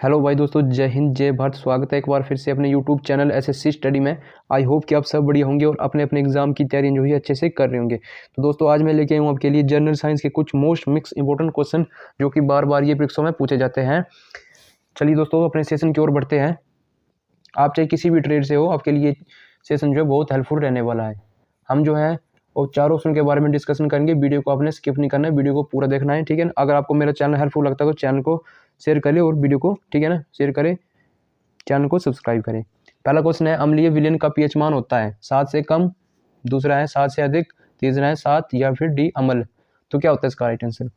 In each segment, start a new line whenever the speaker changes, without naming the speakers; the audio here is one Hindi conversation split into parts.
हेलो भाई दोस्तों, जय हिंद जय भारत। स्वागत है एक बार फिर से अपने यूट्यूब चैनल एसएससी स्टडी में। आई होप कि आप सब बढ़िया होंगे और अपने अपने एग्जाम की तैयारी जो है अच्छे से कर रहे होंगे। तो दोस्तों आज मैं लेके आया हूँ आपके लिए जनरल साइंस के कुछ मोस्ट मिक्स इंपॉर्टेंट क्वेश्चन जो कि बार बार ये परीक्षाओं में पूछे जाते हैं। चलिए दोस्तों अपने सेशन की ओर बढ़ते हैं। आप चाहे किसी भी ट्रेड से हो, आपके लिए सेशन जो है बहुत हेल्पफुल रहने वाला है। हम जो है और चारों ऑप्शन के बारे में डिस्कशन करेंगे। वीडियो को आपने स्किप नहीं करना है, वीडियो को पूरा देखना है, ठीक है। अगर आपको मेरा चैनल हेल्पफुल लगता है तो चैनल को शेयर करें और वीडियो को, ठीक है ना, शेयर करें, चैनल को सब्सक्राइब करें। पहला क्वेश्चन है, अम्लीय विलयन का पीएच मान होता है 7 से कम, दूसरा है 7 से अधिक, तीसरा है 7 या फिर डी अम्ल। तो क्या होता है इसका राइट आंसर?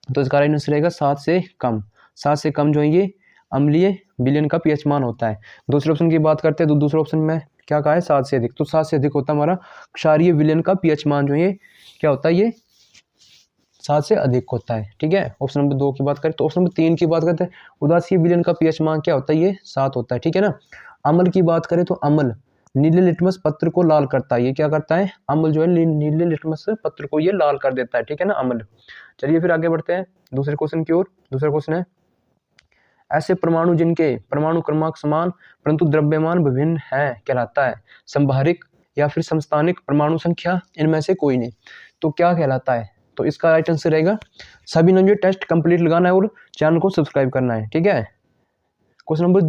तो इसका राइट आंसर रहेगा 7 से कम। 7 से कम जो है ये अम्लीय विलयन का पीएच मान होता है। दूसरे ऑप्शन की बात करते हैं तो दूसरे ऑप्शन में क्या कहा है? 7 से अधिक। तो 7 से अधिक होता है हमारा क्षारीय विलयन का पीएच मान, जो ये क्या होता है, ये 7 से अधिक होता है, ठीक है। ऑप्शन नंबर 2 की बात करें तो ऑप्शन नंबर 3 की बात करते हैं, उदासीय विलयन का पीएच मान क्या होता है? ये 7 होता है, ठीक है ना। अम्ल की बात करें तो अम्ल नीले लिटमस पत्र को लाल करता है। ये क्या करता है? अम्ल जो है नीले लिटमस पत्र को ये लाल कर देता है, ठीक है ना, अम्ल। चलिए फिर आगे बढ़ते हैं दूसरे क्वेश्चन की ओर। दूसरा क्वेश्चन है, ऐसे परमाणु जिनके परमाणु क्रमांक समान परंतु द्रव्यमान विभिन्न है कहलाता है संभारिक या फिर समस्थानिक परमाणु संख्या, इनमें से कोई नहीं। तो क्या कहलाता है? तो इसका राइट आंसर रहेगा, सभी ने जो टेस्ट कंप्लीट लगाना है और चैनल को सब्सक्राइब करना है, ठीक है। क्वेश्चन नंबर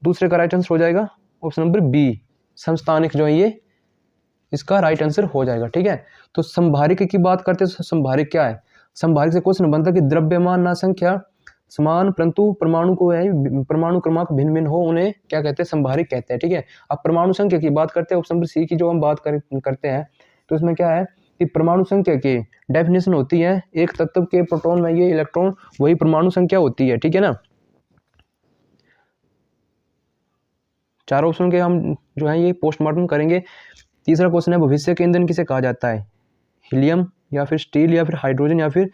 दूसरे का राइट आंसर हो जाएगा ऑप्शन नंबर बी, समस्थानिक जो है ये इसका राइट आंसर हो जाएगा, ठीक है। तो संभारिक की बात करते हैं तो संभारिक क्या है? संभारिक से क्वेश्चन बनता है कि द्रव्यमान ना संख्या समान परंतु परमाणु को है परमाणु क्रमांक भिन्न भिन्न हो, उन्हें क्या कहते हैं? संभारिक कहते हैं, ठीक है। अब परमाणु संख्या की बात करते हैं, ऑप्शन नंबर सी की जो हम बात करते हैं तो इसमें क्या है कि परमाणु संख्या की डेफिनेशन होती है एक तत्व के प्रोटॉन में ये इलेक्ट्रॉन, वही परमाणु संख्या होती है, ठीक है ना। चारों ऑप्शन के हम जो है ये पोस्टमार्टम करेंगे। तीसरा क्वेश्चन है, भविष्य के ईंधन किसे कहा जाता है? हीलियम या फिर स्टील या फिर हाइड्रोजन या फिर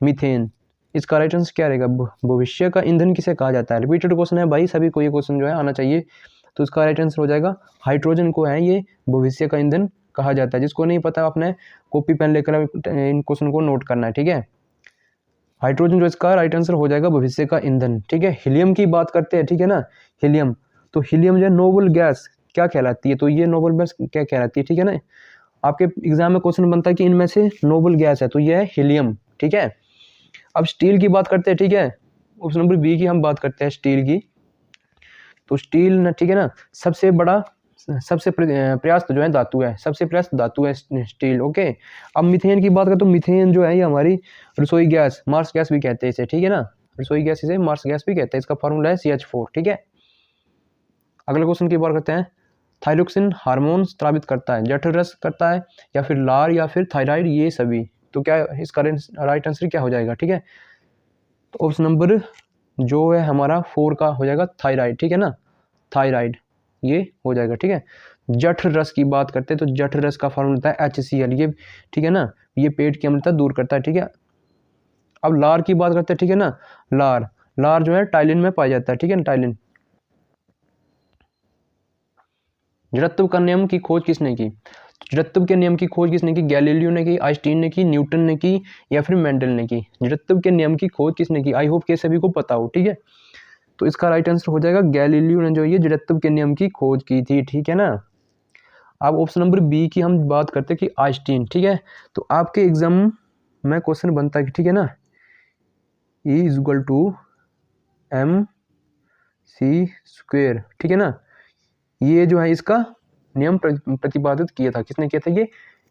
मीथेन। इसका राइट आंसर क्या रहेगा? भविष्य का ईंधन किसे कहा जाता है? रिपीटेड क्वेश्चन है भाई, सभी को ये क्वेश्चन जो है आना चाहिए। तो इसका राइट आंसर हो जाएगा हाइड्रोजन को है ये भविष्य का ईंधन कहा जाता है। जिसको नहीं पता आपने कॉपी पेन लेकर इन क्वेश्चन को नोट करना है, ठीक है। हाइड्रोजन जो इसका राइट आंसर हो जाएगा भविष्य का ईंधन, ठीक है। हीलियम की बात करते हैं, ठीक है ना। हीलियम, तो हीलियम जो है नोबल गैस क्या कहलाती है? तो ये नोबल गैस क्या कहलाती है, ठीक है ना। आपके एग्जाम में क्वेश्चन बनता है कि इनमें से नोबल गैस है, तो ये है हीलियम, ठीक है। अब स्टील की बात करते हैं, ठीक है। ऑप्शन नंबर बी की हम बात करते हैं स्टील की। तो स्टील ना, ठीक है ना, सबसे बड़ा सबसे प्रयास्त जो है धातु है, सबसे प्रयास्त धातु है स्टील, ओके। अब मीथेन की बात करें तो मीथेन जो है ये हमारी रसोई गैस, मार्स गैस भी कहते हैं इसे, ठीक है ना। रसोई गैस इसे मार्स गैस भी कहते हैं। इसका फॉर्मूला है CH4, ठीक है। अगले क्वेश्चन की बात करते हैं, थायरोक्सिन हार्मोन स्रावित करता है, जठर रस करता है या फिर लार या फिर थायराइड, ये सभी। तो क्या इसका राइट आंसर क्या हो जाएगा, ठीक है। तो ऑप्शन नंबर जो है हमारा 4 का हो जाएगा थायराइड, ठीक है ना, थायराइड ये हो जाएगा, ठीक है। जठर रस की बात करते हैं तो जठर रस का फॉर्मूला होता है HCl, ये ठीक है ना, ये पेट की अम्लता दूर करता है, ठीक है। अब लार की बात करते हैं, ठीक है ना। लार लार जो है टाइलिन में पाया जाता है, ठीक है ना, टाइलिन। जड़त्व का नियम की खोज किसने की? जड़त्व के नियम की खोज किसने की? गैलीलियो ने की, आइंस्टीन ने की, न्यूटन ने की या फिर मेंडल ने की। जड़त्व के नियम की खोज किसने की? आई होप के सभी को पता हो, ठीक है। तो इसका राइट आंसर हो जाएगा गैलीलियो ने जो ये जड़त्व के नियम की खोज की थी, ठीक है ना। अब ऑप्शन नंबर बी की हम बात करते हैं कि आइंस्टीन, ठीक है। तो आपके एग्जाम में क्वेश्चन बनता है कि ठीक है ना, E = mc², ठीक है ना। ये जो है इसका नियम प्रतिपादित किया था, किसने किया था?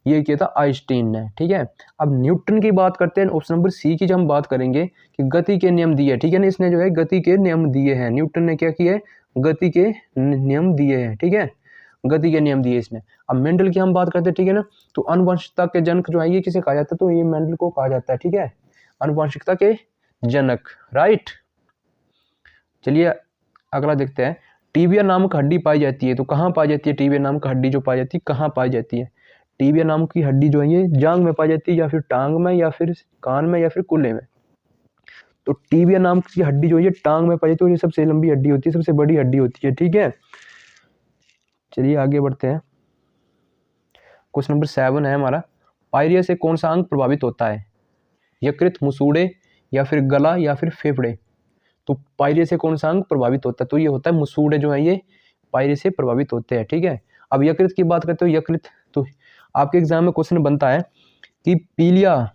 ये किया था आइंस्टीन ने, ठीक है। अब न्यूटन की बात करते हैं, ऑप्शन नंबर सी की जब हम बात करेंगे कि गति के नियम दिए, ठीक है ना, इसने जो है गति के नियम दिए हैं। न्यूटन ने क्या किया है? गति के नियम दिए हैं, ठीक है, गति के नियम दिए इसने। अब मेंडल की हम बात करते हैं, ठीक है ना। तो आनुवंशिकता के जनक जो है ये किसे कहा जाता है? तो ये मेंडल को कहा जाता है, ठीक है, आनुवंशिकता के जनक, राइट। चलिए अगला देखते हैं, टीबिया नामक हड्डी पाई जाती है, तो कहाँ पाई जाती है? टीबिया नामक हड्डी जो पाई जाती है कहाँ पाई जाती है? टीबिया नाम की हड्डी जो है ये जांग में पाई जाती है या फिर टांग में या फिर कान में या फिर कूल्हे में। तो टीबिया नाम की हड्डी जो है ये टांग में पाई जाती है और ये सबसे लंबी हड्डी होती है, सबसे बड़ी हड्डी होती है, ठीक है। चलिए आगे बढ़ते हैं। क्वेश्चन नंबर 7 है हमारा, पायरिया से कौन सा अंग प्रभावित होता है? यकृत, मुसूड़े या फिर गला या फिर फेफड़े। तो पायरे से कौन सा अंग प्रभावित होता है, तो ये होता है मसूड़े जो है ये पायरे से प्रभावित होते हैं। ठीक है, अब यकृत की बात करते हो, यकृत तो आपके एग्जाम में क्वेश्चन बनता है कि पीलिया,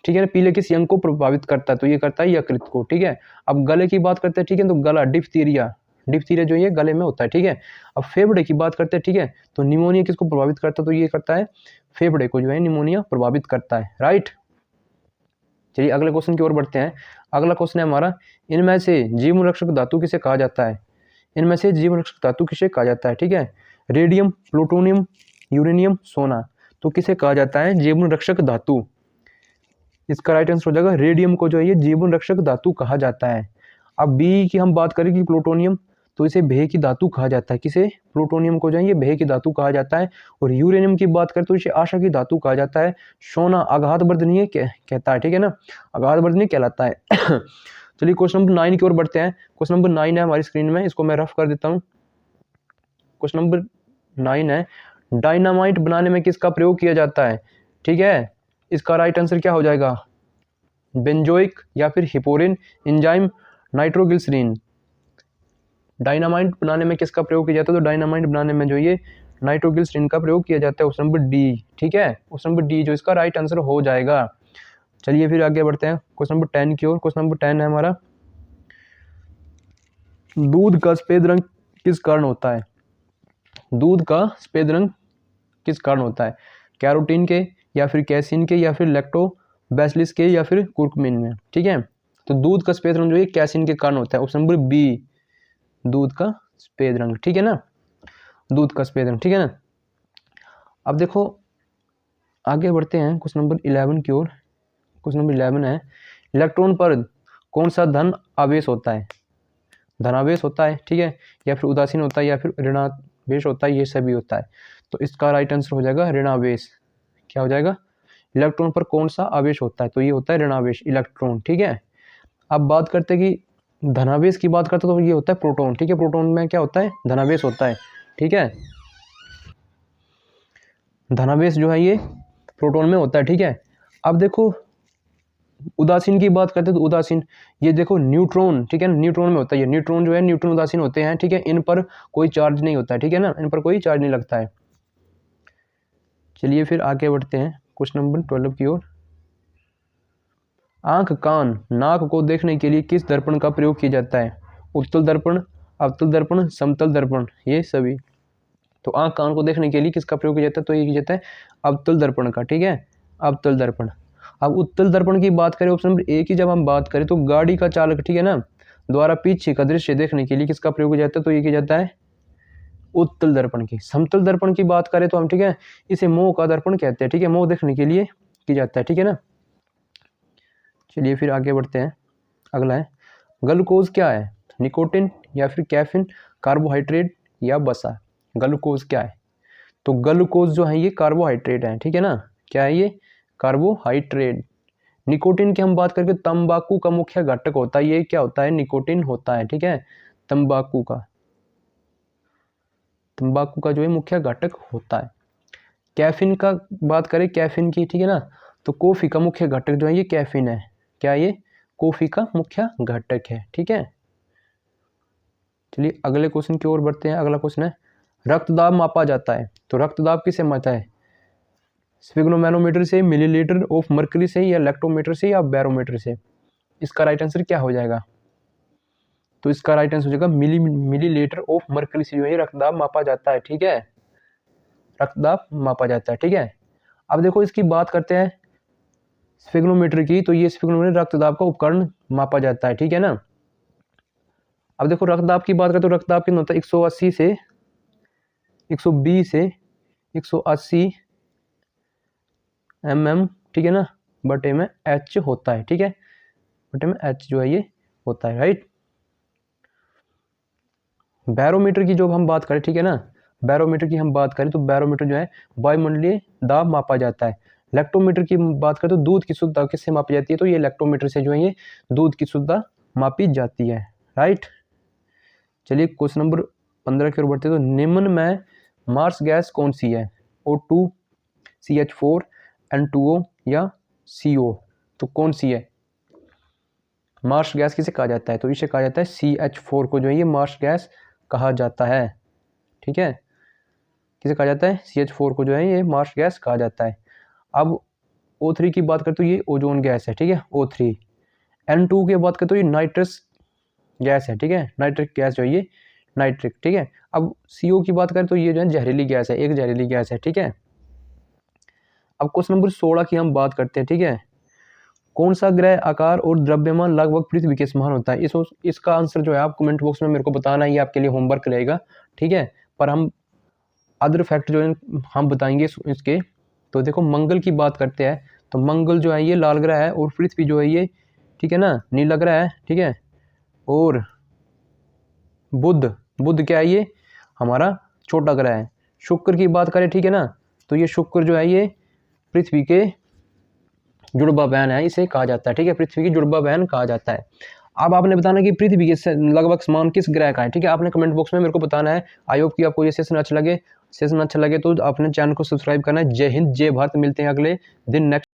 ठीक है ना, पीले किस अंग को प्रभावित करता है, तो ये करता है यकृत को। ठीक है, अब गले की बात करते हैं, ठीक है, तो गला डिप्थीरिया, डिप्थीरिया जो ये गले में होता है। ठीक है, अब फेफड़े की बात करते हैं, ठीक है, तो निमोनिया किसको प्रभावित करता है, तो ये करता है फेफड़े को जो है निमोनिया प्रभावित करता है। राइट, चलिए अगले क्वेश्चन की ओर बढ़ते हैं। अगला क्वेश्चन है हमारा, इनमें से जीवन रक्षक धातु किसे कहा जाता है, इनमें से जीवन रक्षक धातु किसे कहा जाता है। ठीक है, रेडियम, प्लूटोनियम, यूरेनियम, सोना, तो किसे कहा जाता है जीवन रक्षक धातु, इसका राइट आंसर हो जाएगा रेडियम को जो है ये जीवन रक्षक धातु कहा जाता है। अब बी की हम बात करें कि प्लूटोनियम, तो इसे भय की धातु कहा जाता है, किसे, प्लूटोनियम को जो है ये भय की धातु कहा जाता है। और यूरेनियम की बात करें तो इसे आशा की धातु कहा जाता है। सोना आघातवर्धनीय कहता है, ठीक है ना, आघातवर्धनीय कहलाता है। चलिए क्वेश्चन नंबर 9 की ओर बढ़ते हैं। क्वेश्चन नंबर 9 है हमारी स्क्रीन में, इसको मैं रफ कर देता हूँ। क्वेश्चन नंबर 9 है, डायनामाइट बनाने में किसका प्रयोग किया जाता है। ठीक है, इसका राइट आंसर क्या हो जाएगा, बेंजोइक या फिर हिपोरिन, एंजाइम, नाइट्रोग्लिसरीन। डायनामाइट बनाने में किसका प्रयोग किया जाता है, तो डायनामाइट बनाने में जो ये नाइट्रोग्लिसरीन का प्रयोग किया जाता है। ऑप्शन नंबर डी, ठीक है, ऑप्शन नंबर डी जो इसका राइट आंसर हो जाएगा। चलिए फिर आगे बढ़ते हैं क्वेश्चन नंबर 10 की ओर। क्वेश्चन नंबर 10 है हमारा, दूध का सफेद रंग किस कारण होता है, दूध का सफेद रंग किस कारण होता है, कैरोटीन के या फिर कैसीन के या फिर लैक्टोबैसिलस के या फिर कुर्कुमिन में। ठीक है, तो दूध का सफेद रंग जो है कैसीन के कारण होता है। ऑप्शन नंबर बी, दूध का सफेद रंग, ठीक है ना, दूध का सफेद रंग, ठीक है ना। अब देखो आगे बढ़ते हैं क्वेश्चन नंबर 11 की ओर। क्वेश्चन नंबर 11 है, इलेक्ट्रॉन पर कौन सा धन आवेश होता है, धनावेश होता है, ठीक है, या फिर उदासीन होता है या फिर ऋणावेश होता है, ये सभी होता है। तो इसका राइट आंसर हो जाएगा ऋणावेश। क्या हो जाएगा, इलेक्ट्रॉन पर कौन सा आवेश होता है, तो ये होता है ऋणावेश, इलेक्ट्रॉन। ठीक है, अब बात करते हैं कि धनावेश की बात करते हैं तो ये होता है प्रोटॉन। ठीक है, प्रोटॉन में क्या होता है, धनावेश होता है। ठीक है, धनावेश जो है ये प्रोटॉन में होता है। ठीक है, अब देखो उदासीन की बात करते हैं तो उदासीन, ये देखो न्यूट्रॉन, ठीक है, न्यूट्रॉन में होता है। ये न्यूट्रॉन जो है, न्यूट्रॉन उदासीन होते हैं। ठीक है, इन पर कोई चार्ज नहीं होता है, ठीक है ना, इन पर कोई चार्ज नहीं लगता है। चलिए फिर आगे बढ़ते हैं क्वेश्चन नंबर 12 की ओर। आंख, कान, नाक को देखने के लिए किस दर्पण का प्रयोग किया जाता है, उत्तल दर्पण, अवतल दर्पण, समतल दर्पण, ये सभी। तो आंख कान को देखने के लिए किसका प्रयोग किया जाता है, तो ये किया जाता है अवतल दर्पण का। ठीक है, अवतल दर्पण। अब उत्तल दर्पण की बात करें, ऑप्शन नंबर ए की जब हम बात करें तो गाड़ी का चालक, ठीक है ना, द्वारा पीछे का दृश्य देखने के लिए किसका प्रयोग किया जाता है, तो ये किया जाता है उत्तल दर्पण की। समतल दर्पण की बात करें तो हम, ठीक है, इसे मोह का दर्पण कहते हैं। ठीक है, मोह देखने के लिए किया जाता है। ठीक है ना, चलिए फिर आगे बढ़ते हैं। अगला है, ग्लूकोज क्या है, निकोटिन या फिर कैफीन, कार्बोहाइड्रेट या वसा। ग्लूकोज क्या है, तो ग्लूकोज जो है ये कार्बोहाइड्रेट है। ठीक है ना, क्या है ये, कार्बोहाइड्रेट। निकोटिन की हम बात करके, तंबाकू का मुख्य घटक होता है, ये क्या होता है, निकोटिन होता है। ठीक है, तंबाकू का जो है मुख्य घटक होता है। कैफीन का बात करें, कैफीन की, ठीक है ना, तो कॉफी का मुख्य घटक जो है ये कैफीन है। क्या ये, कॉफी का मुख्य घटक है। ठीक है, चलिए अगले क्वेश्चन की ओर बढ़ते हैं। अगला क्वेश्चन है, रक्तदाब मापा जाता है, तो रक्तदाब किसे मापता है, स्फिग्नोमैनोमीटर से, मिलीलीटर ऑफ मर्करी से, या लैक्टोमीटर से, या बैरोमीटर से। इसका राइट आंसर क्या हो जाएगा, तो इसका राइट आंसर हो जाएगा मिलीलीटर ऑफ मर्करी से जो है रक्तदाब मापा जाता है। ठीक है, रक्तदाब मापा जाता है। ठीक है, अब देखो इसकी बात करते हैं स्फिग्नोमीटर की, तो ये स्फिग्नोमीटर रक्तदाब का उपकरण मापा जाता है। ठीक है ना, अब देखो रक्तदाब की बात करें तो रक्तदाब कितना होता है, 180 से 120 से 180 mm, ठीक है ना, बटे में H होता है। ठीक है, बटे में H जो है ये होता है। राइट, बैरोमीटर की जो हम बात करें, ठीक है ना, बैरोमीटर की हम बात करें तो बैरोमीटर जो है वायुमंडलीय दाब मापा जाता है। लैक्टोमीटर की बात करें तो दूध की शुद्धता किससे मापी जाती है, तो ये लैक्टोमीटर से जो है ये दूध की शुद्धता मापी जाती है। राइट, चलिए क्वेश्चन नंबर 15 की ओर बढ़ते हैं। तो निम्न में मार्स गैस कौन सी है, O2, CH4, N2O या CO, तो कौन सी है, मार्स गैस किसे कहा जाता है? तो इसे कहा जाता है CH4 को जो है ये मार्स गैस कहा जाता है। ठीक है, किसे कहा जाता है? CH4 को जो है ये मार्स गैस कहा जाता है। अब O3 की बात करें तो ये ओजोन गैस है। ठीक है, O3। N2 की बात करें तो ये नाइट्रस गैस है। ठीक है, नाइट्रिक गैस जो है ये नाइट्रिक। ठीक है, अब CO की बात करें तो ये जो है जहरीली गैस है, एक जहरीली गैस है। ठीक है, अब क्वेश्चन नंबर 16 की हम बात करते हैं। ठीक है, कौन सा ग्रह आकार और द्रव्यमान लगभग पृथ्वी के समान होता है? इसका आंसर जो है आप कमेंट बॉक्स में मेरे को बताना है, ये आपके लिए होमवर्क रहेगा। ठीक है, पर हम अदर फैक्ट जो है हम बताएंगे इसके। तो देखो, मंगल की बात करते हैं तो मंगल जो है ये लाल ग्रह है और पृथ्वी जो है ये, ठीक है ना, नीला ग्रह है। ठीक है, और बुध क्या है? ये हमारा छोटा ग्रह है। शुक्र की बात करें, ठीक है ना, तो ये शुक्र जो है ये पृथ्वी के जुड़वा बहन है, इसे कहा जाता है। ठीक है, पृथ्वी की जुड़वा बहन कहा जाता है। अब आपने बताना कि पृथ्वी के लगभग समान किस ग्रह का है। ठीक है, आपने कमेंट बॉक्स में मेरे को बताना है। आई होप कि आपको ये सेशन अच्छा लगे तो अपने चैनल को सब्सक्राइब करना है। जय हिंद, जय भारत। मिलते हैं अगले दिन नेक्स्ट